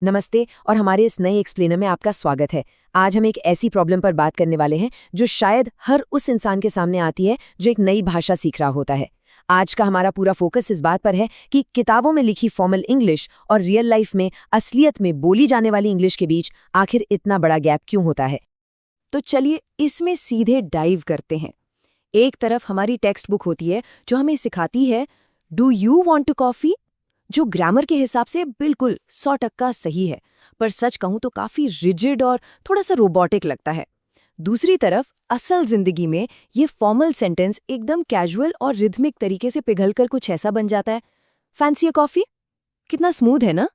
नमस्ते और हमारे इस नए एक्सप्लेनर में आपका स्वागत है। आज हम एक ऐसी प्रॉब्लम पर बात करने वाले हैं जो शायद हर उस इंसान के सामने आती है जो एक नई भाषा सीख रहा होता है। आज का हमारा पूरा फोकस इस बात पर है कि किताबों में लिखी फॉर्मल इंग्लिश और रियल लाइफ में असलियत में बोली जाने वाली इंग्लिश के बीच आखिर इतना बड़ा गैप क्यों होता है। तो चलिए इसमें सीधे डाइव करते हैं। एक तरफ हमारी टेक्स्ट बुक होती है जो हमें सिखाती है do you want to coffee, जो ग्रामर के हिसाब से बिल्कुल 100% सही है, पर सच कहूं तो काफी रिजिड और थोड़ा सा रोबोटिक लगता है। दूसरी तरफ असल जिंदगी में ये फॉर्मल सेंटेंस एकदम कैजुअल और रिदमिक तरीके से पिघलकर कुछ ऐसा बन जाता है, फैंसी अ कॉफी। कितना स्मूथ है ना।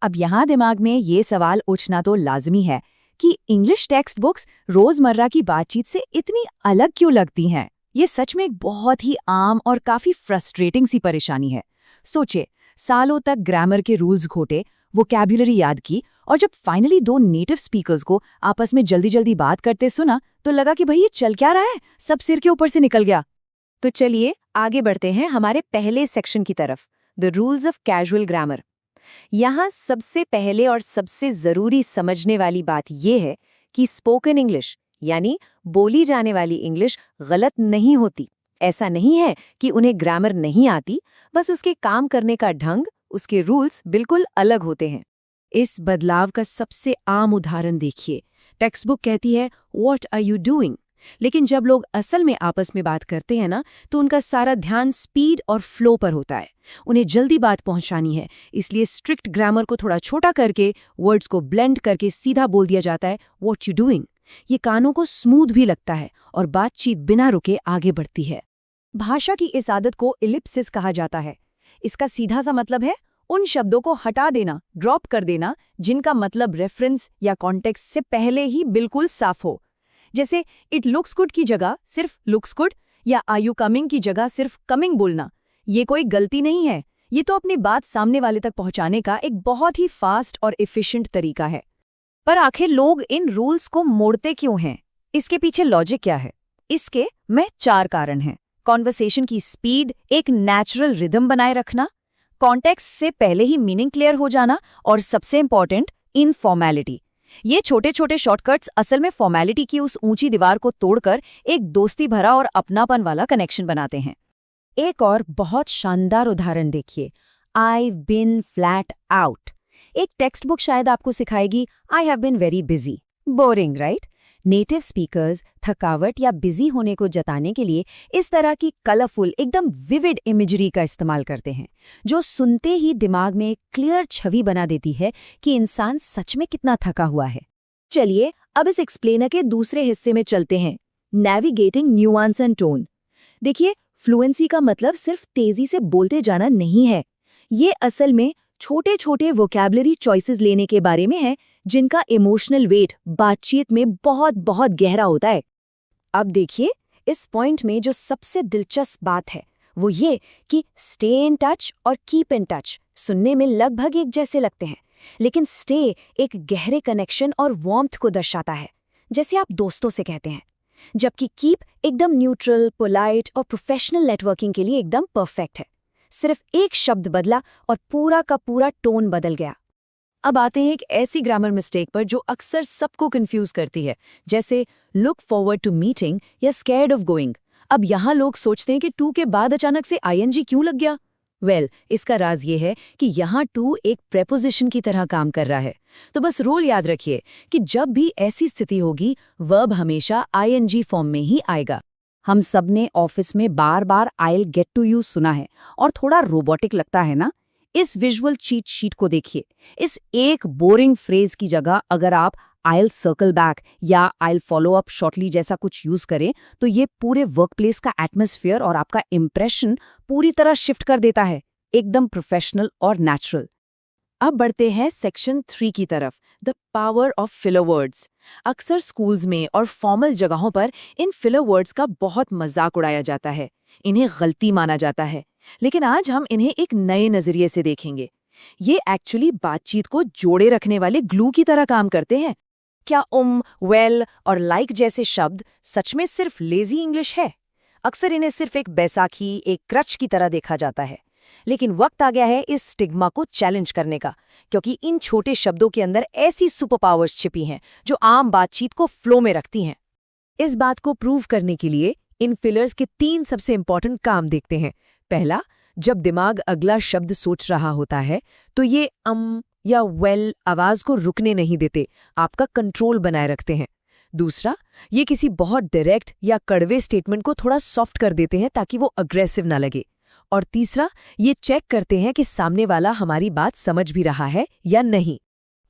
अब यहाँ दिमाग में ये सवाल उठना तो लाजमी है कि इंग्लिश टेक्स्ट बुक्स रोजमर्रा की बातचीत से इतनी अलग क्यों लगती हैं। ये सच में एक बहुत ही आम और काफी फ्रस्ट्रेटिंग सी परेशानी है। सोचे, सालों तक ग्रामर के रूल्स घोटे, वोकैब्युलरी याद की, और जब फाइनली दो नेटिव स्पीकर्स को आपस में जल्दी जल्दी बात करते सुना तो लगा कि भाई ये चल क्या रहा है, सब सिर के ऊपर से निकल गया। तो चलिए आगे बढ़ते हैं हमारे पहले सेक्शन की तरफ, the rules of casual grammar. यहाँ सबसे पहले और सबसे जरूरी समझने वाली बात यह है कि स्पोकन इंग्लिश यानी बोली जाने वाली इंग्लिश गलत नहीं होती। ऐसा नहीं है कि उन्हें ग्रामर नहीं आती, बस उसके काम करने का ढंग, उसके रूल्स बिल्कुल अलग होते हैं। इस बदलाव का सबसे आम उदाहरण देखिए। टेक्स्ट बुक कहती है व्हाट आर यू डूइंग, लेकिन जब लोग असल में आपस में बात करते हैं ना, तो उनका सारा ध्यान स्पीड और फ्लो पर होता है। उन्हें जल्दी बात पहुंचानी है, इसलिए स्ट्रिक्ट ग्रामर को थोड़ा छोटा करके वर्ड्स को ब्लेंड करके सीधा बोल दिया जाता है व्हाट यू डूइंग। ये कानों को स्मूथ भी लगता है और बातचीत बिना रुके आगे बढ़ती है। भाषा की इस आदत को इलिप्सिस कहा जाता है। इसका सीधा सा मतलब है उन शब्दों को हटा देना, ड्रॉप कर देना, जिनका मतलब रेफरेंस या कॉन्टेक्स्ट से पहले ही बिल्कुल साफ हो। जैसे इट लुक्स गुड की जगह सिर्फ लुक्स गुड, या आर यू कमिंग की जगह सिर्फ कमिंग बोलना। ये कोई गलती नहीं है, ये तो अपनी बात सामने वाले तक पहुंचाने का एक बहुत ही फास्ट और एफिशिएंट तरीका है। पर आखिर लोग इन रूल्स को मोड़ते क्यों हैं? इसके पीछे लॉजिक क्या है? इसके में 4 कारण हैं। कॉन्वर्सेशन की स्पीड, एक नेचुरल रिदम बनाए रखना, कॉन्टेक्स्ट से पहले ही मीनिंग क्लियर हो जाना, और सबसे इंपॉर्टेंट इनफॉर्मेलिटी। ये छोटे छोटे शॉर्टकट्स असल में फॉर्मेलिटी की उस ऊंची दीवार को तोड़कर एक दोस्ती भरा और अपनापन वाला कनेक्शन बनाते हैं। एक और बहुत शानदार उदाहरण देखिए, I've been flat out। एक टेक्स्ट बुक शायद आपको सिखाएगी I have been very busy। Boring, right? Native speakers थकावट या बिजी होने को जताने के लिए इस तरह की कलरफुल, एकदम विविड इमेजरी का इस्तेमाल करते हैं, जो सुनते ही दिमाग में एक क्लियर छवि बना देती है कि इंसान सच में कितना थका हुआ है। चलिए अब इस एक्सप्लेनर के दूसरे हिस्से में चलते हैं, नेविगेटिंग न्यूआंस एंड टोन। देखिए, फ्लुएंसी का मतलब सिर्फ तेजी से बोलते जाना नहीं है। ये असल में छोटे छोटे वोकैबुलरी चॉइसेस लेने के बारे में है, जिनका इमोशनल वेट बातचीत में बहुत बहुत गहरा होता है। अब देखिए, इस पॉइंट में जो सबसे दिलचस्प बात है वो ये कि स्टे इन टच और कीप इन टच सुनने में लगभग एक जैसे लगते हैं, लेकिन स्टे एक गहरे कनेक्शन और वार्मथ को दर्शाता है, जैसे आप दोस्तों से कहते हैं, जबकि कीप एकदम न्यूट्रल, पोलाइट और प्रोफेशनल नेटवर्किंग के लिए एकदम परफेक्ट है। सिर्फ एक शब्द बदला और पूरा का पूरा टोन बदल गया। अब आते हैं एक ऐसी ग्रामर मिस्टेक पर जो अक्सर सबको कंफ्यूज करती है, जैसे लुक फॉरवर्ड टू मीटिंग या स्कैर्ड ऑफ गोइंग। अब यहाँ लोग सोचते हैं कि टू के बाद अचानक से आईएनजी क्यों लग गया। इसका राज ये है कि यहाँ टू एक प्रेपोजिशन की तरह काम कर रहा है। तो बस रूल याद रखिए कि जब भी ऐसी स्थिति होगी, वर्ब हमेशा आईएनजी फॉर्म में ही आएगा। हम सबने ऑफिस में बार बार I'll get to you सुना है और थोड़ा रोबोटिक लगता है ना। इस विजुअल चीट शीट को देखिए। इस एक बोरिंग फ्रेज की जगह अगर आप I'll circle back या I'll follow up shortly जैसा कुछ यूज करें, तो ये पूरे वर्कप्लेस का एटमॉस्फेयर और आपका इंप्रेशन पूरी तरह शिफ्ट कर देता है, एकदम प्रोफेशनल और नेचुरल। अब बढ़ते हैं सेक्शन 3 की तरफ, the power of filler words. अक्सर स्कूल्स में और फॉर्मल जगहों पर इन फिलर वर्ड्स का बहुत मजाक उड़ाया जाता है, इन्हें गलती माना जाता है, लेकिन आज हम इन्हें एक नए नजरिए से देखेंगे। ये एक्चुअली बातचीत को जोड़े रखने वाले ग्लू की तरह काम करते हैं। क्या वेल और लाइक जैसे शब्द सच में सिर्फ लेजी इंग्लिश है? अक्सर इन्हें सिर्फ एक बैसाखी, एक क्रच की तरह देखा जाता है, लेकिन वक्त आ गया है इस स्टिग्मा को चैलेंज करने का, क्योंकि इन छोटे शब्दों के अंदर ऐसी सुपर पावर्स छिपी हैं जो आम बातचीत को फ्लो में रखती हैं। इस बात को प्रूव करने के लिए इन फिलर्स के 3 सबसे इंपॉर्टेंट काम देखते हैं। पहला, जब दिमाग अगला शब्द सोच रहा होता है तो ये या वेल आवाज को रुकने नहीं देते, आपका कंट्रोल बनाए रखते हैं। दूसरा, ये किसी बहुत डायरेक्ट या कड़वे स्टेटमेंट को थोड़ा सॉफ्ट कर देते हैं ताकि वो अग्रेसिव ना लगे। और तीसरा, ये चेक करते हैं कि सामने वाला हमारी बात समझ भी रहा है या नहीं।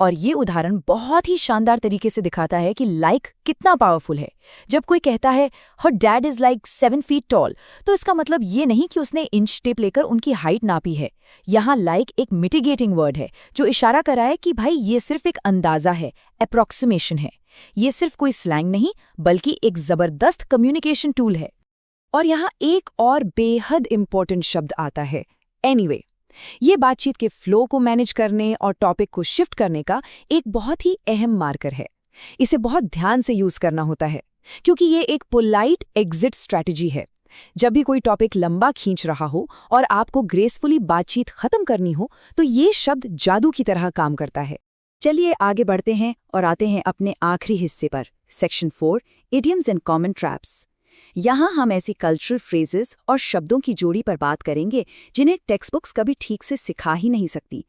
और ये उदाहरण बहुत ही शानदार तरीके से दिखाता है कि लाइक कितना पावरफुल है। जब कोई कहता है हर dad is like 7 feet tall, तो इसका मतलब ये नहीं कि उसने इंच टेप लेकर उनकी हाइट नापी है। यहाँ लाइक एक मिटिगेटिंग वर्ड है जो इशारा कराए कि भाई ये सिर्फ एक अंदाजा है, अप्रॉक्सीमेशन है। ये सिर्फ कोई स्लैंग नहीं बल्कि एक जबरदस्त कम्युनिकेशन टूल है। और यहाँ एक और बेहद इंपॉर्टेंट शब्द आता है, एनीवे। ये बातचीत के फ्लो को मैनेज करने और टॉपिक को शिफ्ट करने का एक बहुत ही अहम मार्कर है। इसे बहुत ध्यान से यूज करना होता है क्योंकि ये एक पोलाइट एग्जिट स्ट्रैटेजी है। जब भी कोई टॉपिक लंबा खींच रहा हो और आपको ग्रेसफुली बातचीत खत्म करनी हो तो ये शब्द जादू की तरह काम करता है। चलिए आगे बढ़ते हैं और आते हैं अपने आखिरी हिस्से पर, section 4, idioms and common traps. यहाँ हम ऐसी कल्चरल फ्रेजेस और शब्दों की जोड़ी पर बात करेंगे जिन्हें टेक्स्ट बुक्स कभी ठीक से सिखा ही नहीं सकती।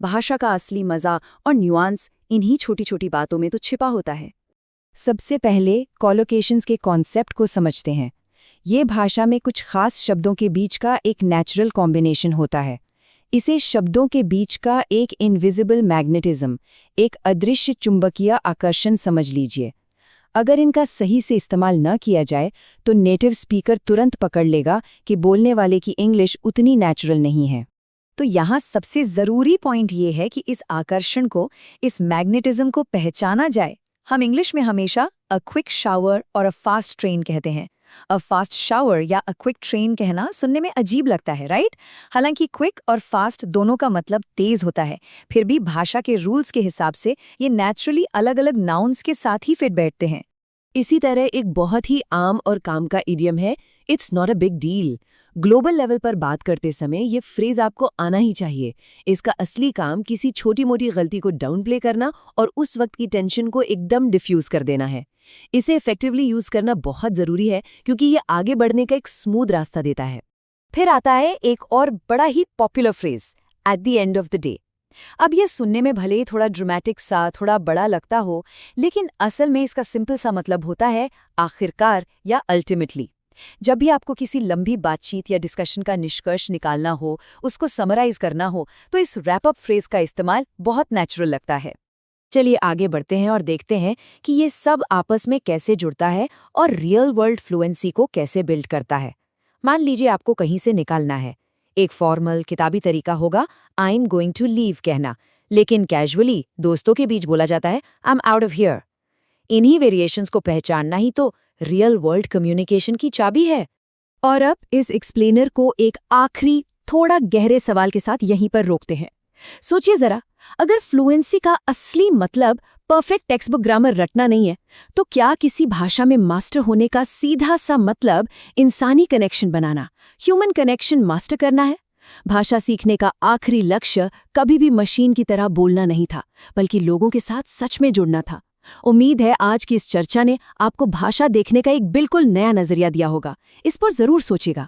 भाषा का असली मजा और न्यूआंस इन्हीं छोटी छोटी बातों में तो छिपा होता है। सबसे पहले कॉलोकेशंस के कॉन्सेप्ट को समझते हैं। ये भाषा में कुछ खास शब्दों के बीच का एक नेचुरल कॉम्बिनेशन होता है। इसे शब्दों के बीच का एक इनविजिबल मैग्नेटिज्म, एक अदृश्य चुंबकीय आकर्षण समझ लीजिए। अगर इनका सही से इस्तेमाल न किया जाए तो नेटिव स्पीकर तुरंत पकड़ लेगा कि बोलने वाले की इंग्लिश उतनी नेचुरल नहीं है। तो यहाँ सबसे ज़रूरी पॉइंट ये है कि इस आकर्षण को, इस मैग्नेटिज्म को पहचाना जाए। हम इंग्लिश में हमेशा अ क्विक शावर और अ फास्ट ट्रेन कहते हैं। अ फास्ट शावर या अ क्विक ट्रेन कहना सुनने में अजीब लगता है, राइट? हालांकि क्विक और फास्ट दोनों का मतलब तेज होता है, फिर भी भाषा के रूल्स के हिसाब से ये नेचुरली अलग अलग नाउन्स के साथ ही फिट बैठते हैं। इसी तरह एक बहुत ही आम और काम का इडियम है, it's not a big deal. Global level पर बात करते समय ये फ्रेज आपको आना ही चाहिए। इसका असली काम किसी छोटी मोटी गलती को डाउन प्ले करना और उस वक्त की टेंशन को एकदम डिफ्यूज कर देना है। इसे इफेक्टिवली यूज करना बहुत जरूरी है क्योंकि ये आगे बढ़ने का एक स्मूथ रास्ता देता है। फिर आता है एक और बड़ा ही popular phrase, at the end of the day. अब ये सुनने में भले ही थोड़ा ड्रामेटिक सा, थोड़ा बड़ा लगता हो, लेकिन असल में इसका सिंपल सा मतलब होता है आखिरकार या अल्टीमेटली। जब भी आपको किसी लंबी बातचीत या डिस्कशन का निष्कर्ष निकालना हो, उसको समराइज करना हो, तो इस रैप अप फ्रेज का इस्तेमाल बहुत नेचुरल लगता है। चलिए आगे बढ़ते हैं और देखते हैं कि ये सब आपस में कैसे जुड़ता है और रियल वर्ल्ड फ्लुएंसी को कैसे बिल्ड करता है। मान लीजिए आपको कहीं से निकालना है। एक फॉर्मल किताबी तरीका होगा I am going to leave कहना, लेकिन कैजुअली दोस्तों के बीच बोला जाता है I am out of here. इन्हीं वेरिएशंस को पहचानना ही तो रियल वर्ल्ड कम्युनिकेशन की चाबी है। और अब इस एक्सप्लेनर को एक आखिरी थोड़ा गहरे सवाल के साथ यहीं पर रोकते हैं। सोचिए जरा, अगर फ्लुएंसी का असली मतलब परफेक्ट टेक्स्ट बुक ग्रामर रटना नहीं है, तो क्या किसी भाषा में मास्टर होने का सीधा सा मतलब इंसानी कनेक्शन बनाना, ह्यूमन कनेक्शन मास्टर करना है? भाषा सीखने का आखिरी लक्ष्य कभी भी मशीन की तरह बोलना नहीं था, बल्कि लोगों के साथ सच में जुड़ना था। उम्मीद है आज की इस चर्चा ने आपको भाषा देखने का एक बिल्कुल नया नजरिया दिया होगा। इस पर जरूर सोचिएगा।